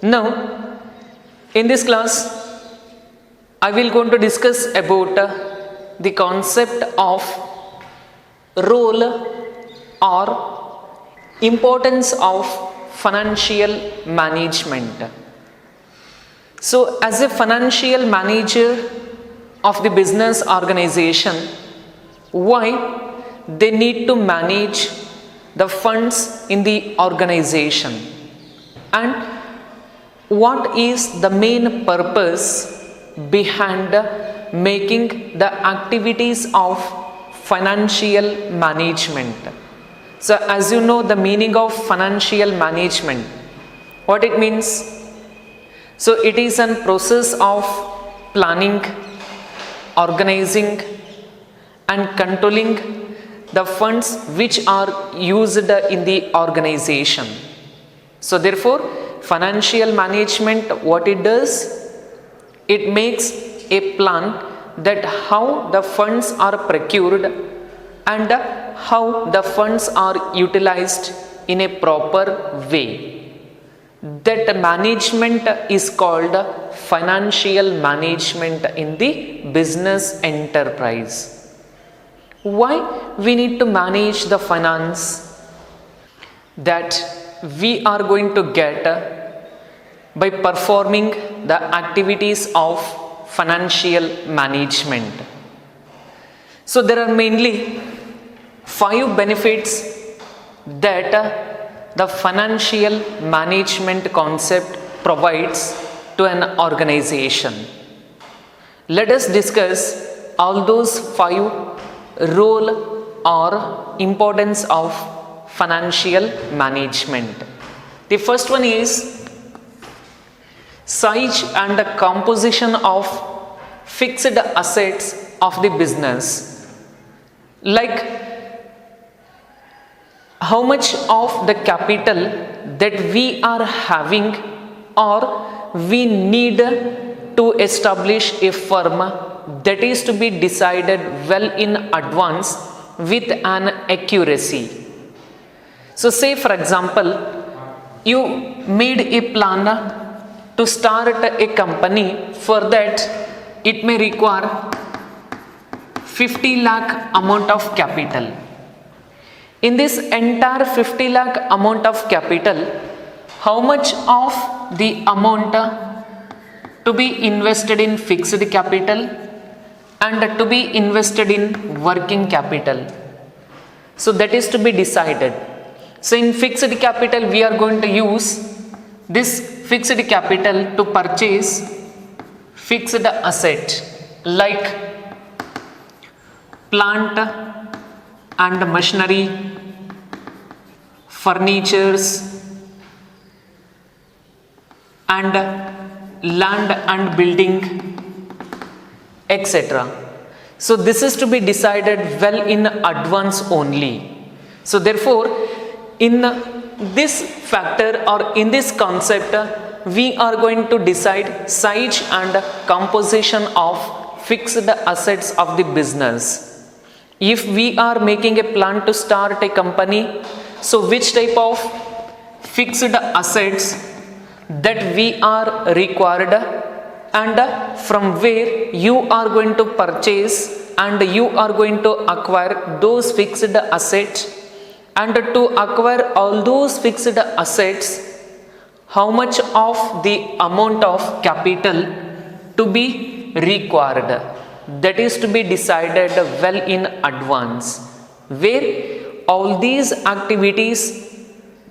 Now, in this class, I will going to discuss about the concept of role or importance of financial management. So, as a financial manager of the business organization, why they need to manage the funds in the organization, and what is the main purpose behind making the activities of financial management. So as you know the meaning of financial management, what it means. So it is a process of planning, organizing and controlling the funds which are used in the organization. So therefore, financial management, what it does, it makes a plan that how the funds are procured and how the funds are utilized in a proper way. That management is called financial management in the business enterprise. Why we need to manage the finance? That we are going to get by performing the activities of financial management. So there are mainly 5 benefits that the financial management concept provides to an organization. Let us discuss all those 5 role or importance of financial management. The first one is size and the composition of fixed assets of the business. Like how much of the capital that we are having or we need to establish a firm, that is to be decided well in advance with an accuracy. So say for example, you made a plan to start a company. For that it may require 50 lakh amount of capital. In this entire 50 lakh amount of capital, how much of the amount to be invested in fixed capital and to be invested in working capital? So that is to be decided. So in fixed capital we are going to use this fixed capital to purchase fixed asset like plant and machinery, furnitures and land and building, etc. So this is to be decided well in advance only. So therefore, in this factor or in this concept, we are going to decide size and composition of fixed assets of the business. If we are making a plan to start a company, so which type of fixed assets that we are required and from where you are going to purchase and you are going to acquire those fixed assets, and to acquire all those fixed assets, how much of the amount of capital to be required, that is to be decided well in advance, where all these activities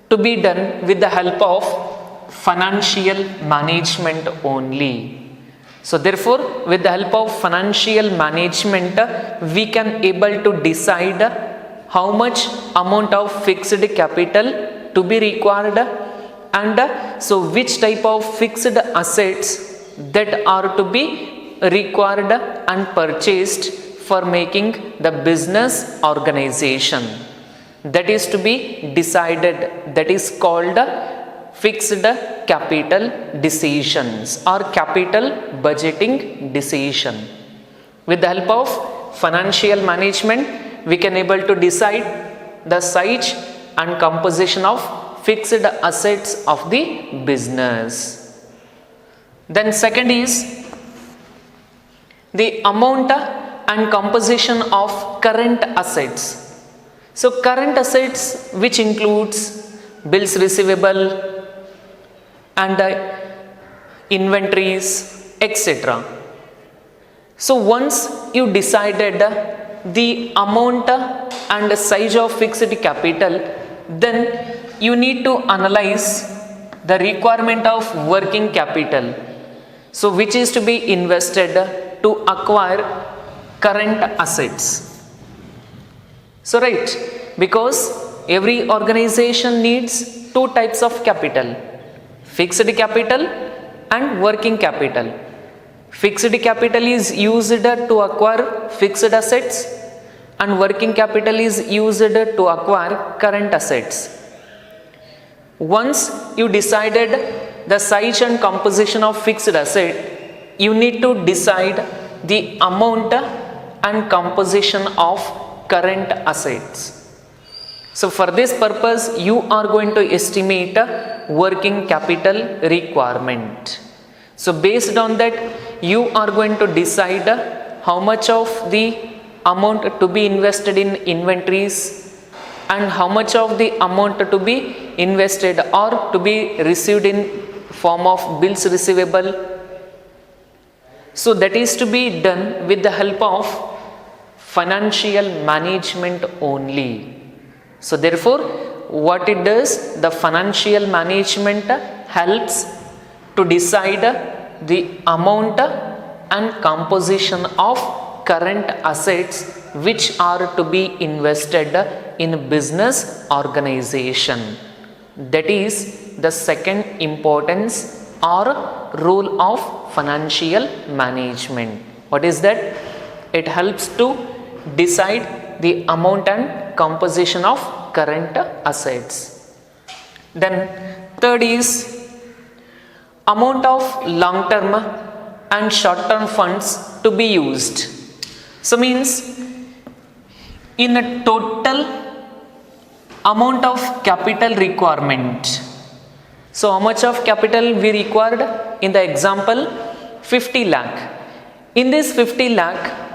to be done with the help of financial management only. So therefore, with the help of financial management, we can able to decide how much amount of fixed capital to be required, and so which type of fixed assets that are to be required and purchased for making the business organization. That is to be decided, that is called fixed capital decisions or capital budgeting decision. With the help of financial management, we can able to decide the size and composition of fixed assets of the business. Then second is the amount and composition of current assets. So current assets, which includes bills receivable and inventories, etc. So once you decided the amount and size of fixed capital, then you need to analyze the requirement of working capital, so which is to be invested to acquire current assets. So right, because every organization needs two types of capital, fixed capital and working capital. Fixed capital is used to acquire fixed assets and working capital is used to acquire current assets. Once you decided the size and composition of fixed asset, you need to decide the amount and composition of current assets. So for this purpose, you are going to estimate working capital requirement. So based on that, you are going to decide how much of the amount to be invested in inventories and how much of the amount to be invested or to be received in form of bills receivable. So that is to be done with the help of financial management only. So therefore, what it does, the financial management helps to decide the amount and composition of current assets which are to be invested in business organization. That is the second importance or role of financial management. What is that? It helps to decide the amount and composition of current assets. Then third is amount of long term and short term funds to be used. So means in a total amount of capital requirement. So how much of capital we required? In the example 50 lakh. In this 50 lakh,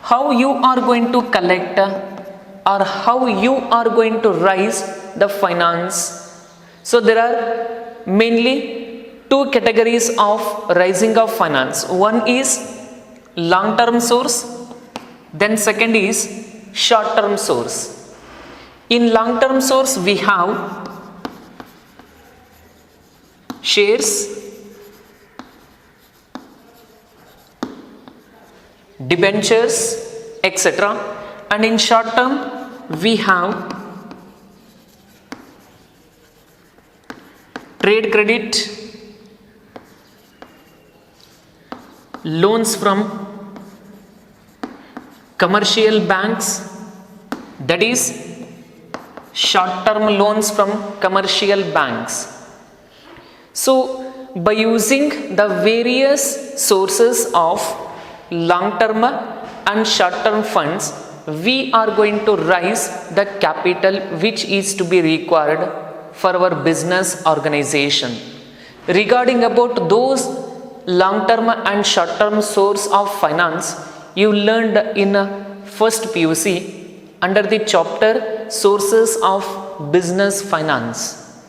how you are going to collect or how you are going to raise the finance? So there are mainly two categories of raising of finance. One is long term source, then second is short term source. In long term source we have shares, debentures, etc. And in short term we have trade credit, loans from commercial banks, that is short term loans from commercial banks. So by using the various sources of long term and short term funds, we are going to raise the capital which is to be required for our business organization. Regarding about those long term and short term source of finance, you learned in first PUC under the chapter sources of business finance.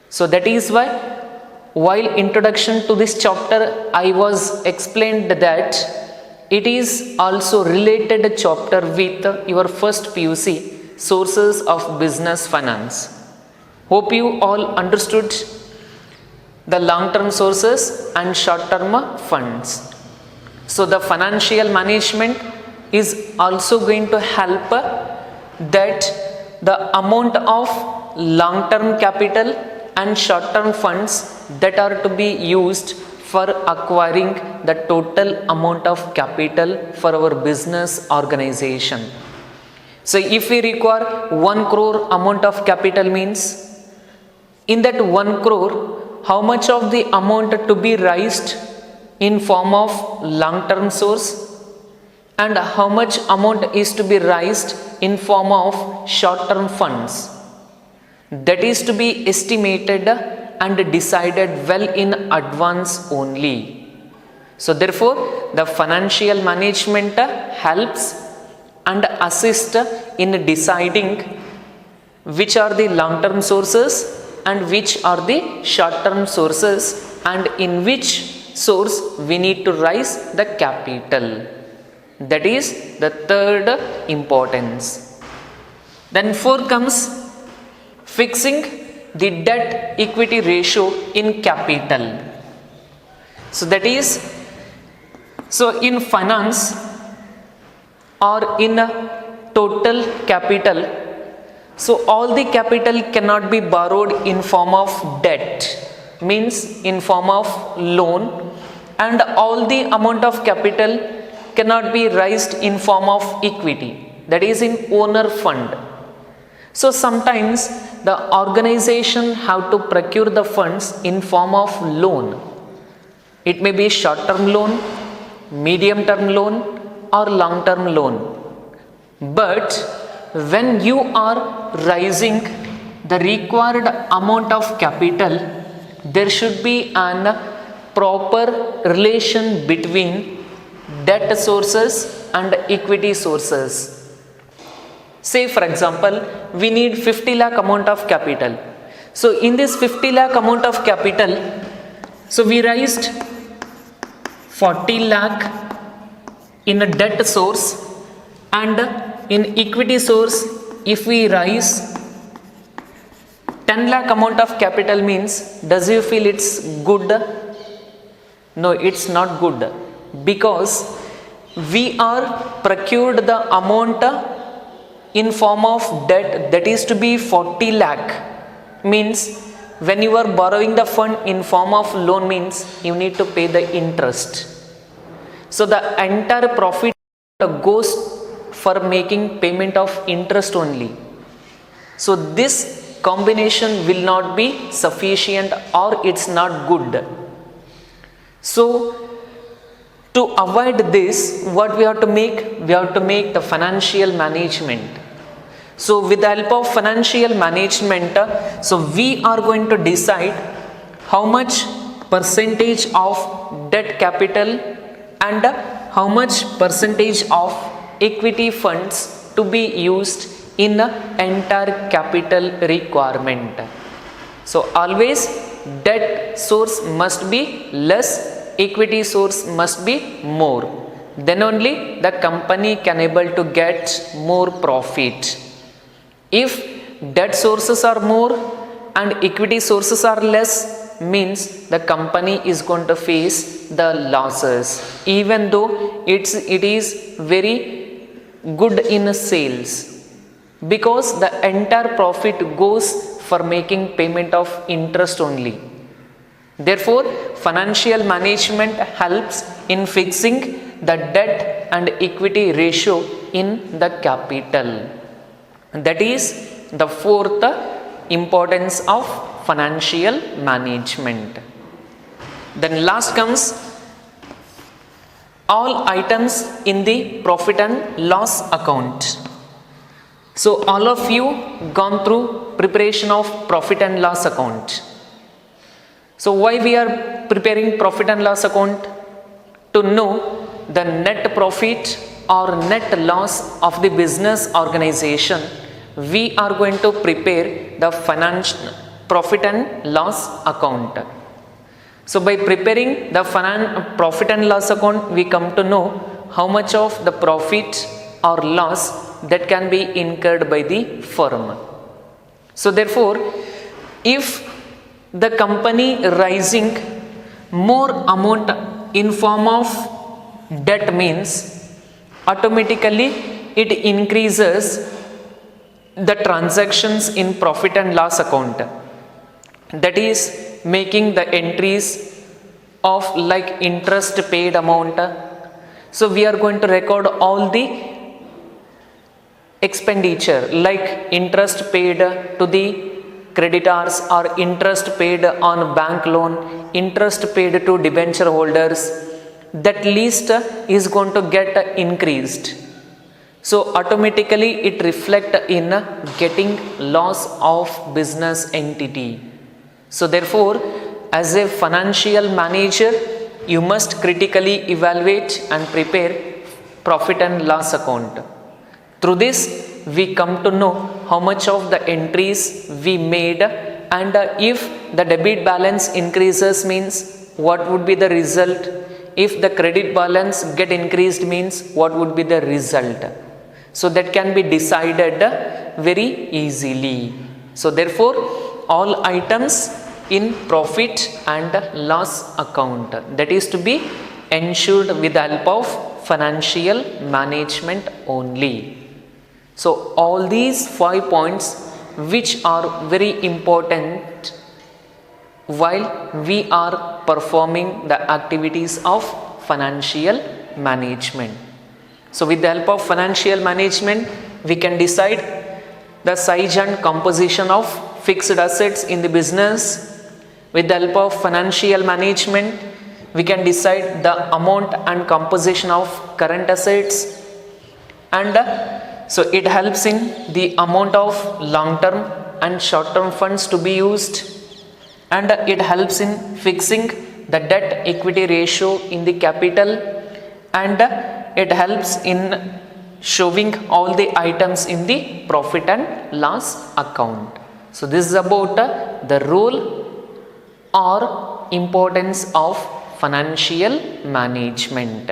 So that is why while introduction to this chapter I was explained that it is also related chapter with your first PUC sources of business finance. Hope you all understood the long term sources and short term funds. So the financial management is also going to help that the amount of long term capital and short term funds that are to be used for acquiring the total amount of capital for our business organization. So if we require 1 crore amount of capital means, in that 1 crore, how much of the amount to be raised in form of long term source and how much amount is to be raised in form of short term funds? That is to be estimated and decided well in advance only. So therefore, the financial management helps and assists in deciding which are the long-term sources and which are the short-term sources, and in which source we need to raise the capital. That is the third importance. Then 4 comes fixing the debt equity ratio in capital. So that is, so in finance or in a total capital, so all the capital cannot be borrowed in form of debt, means in form of loan, and all the amount of capital cannot be raised in form of equity, that is in owner fund. So sometimes the organization have to procure the funds in form of loan. It may be short term loan, medium term loan, or long term loan. But when you are raising the required amount of capital, there should be an proper relation between debt sources and equity sources. Say for example, we need 50 lakh amount of capital. So in this 50 lakh amount of capital, so we raised 40 lakh in a debt source, and in equity source, if we raise 10 lakh amount of capital, means does you feel it's good? No, it's not good, because we are procured the amount in form of debt, that is to be 40 lakh, means when you are borrowing the fund in form of loan, means you need to pay the interest. So the entire profit goes for making payment of interest only. So this combination will not be sufficient, or it's not good. So to avoid this, what we have to make? We have to make the financial management. So with the help of financial management, so we are going to decide how much percentage of debt capital and how much percentage of equity funds to be used in the entire capital requirement. So always debt source must be less, equity source must be more. Then only the company can able to get more profit. If debt sources are more and equity sources are less, means the company is going to face the losses, even though it is very good in sales, because the entire profit goes for making payment of interest only. Therefore, financial management helps in fixing the debt and equity ratio in the capital. That is the fourth importance of financial management. Then last comes all items in the profit and loss account. So all of you gone through preparation of profit and loss account. So why we are preparing profit and loss account? To know the net profit or net loss of the business organization, we are going to prepare the financial profit and loss account. So by preparing the profit and loss account, we come to know how much of the profit or loss that can be incurred by the firm. So therefore, if the company raising more amount in form of debt, means automatically it increases the transactions in profit and loss account, that is making the entries of like interest paid amount. So we are going to record all the expenditure like interest paid to the creditors or interest paid on bank loan, interest paid to debenture holders. That list is going to get increased. So automatically it reflect in getting loss of business entity. So therefore, as a financial manager, you must critically evaluate and prepare profit and loss account. Through this, we come to know how much of the entries we made, and if the debit balance increases means what would be the result. If the credit balance get increased means what would be the result. So that can be decided very easily. So therefore, all items in profit and loss account, that is to be ensured with the help of financial management only. So all these 5 points which are very important while we are performing the activities of financial management. So with the help of financial management, we can decide the size and composition of fixed assets in the business. With the help of financial management, we can decide the amount and composition of current assets, and so it helps in the amount of long-term and short-term funds to be used, and it helps in fixing the debt equity ratio in the capital, and it helps in showing all the items in the profit and loss account. So this is about the role or importance of financial management.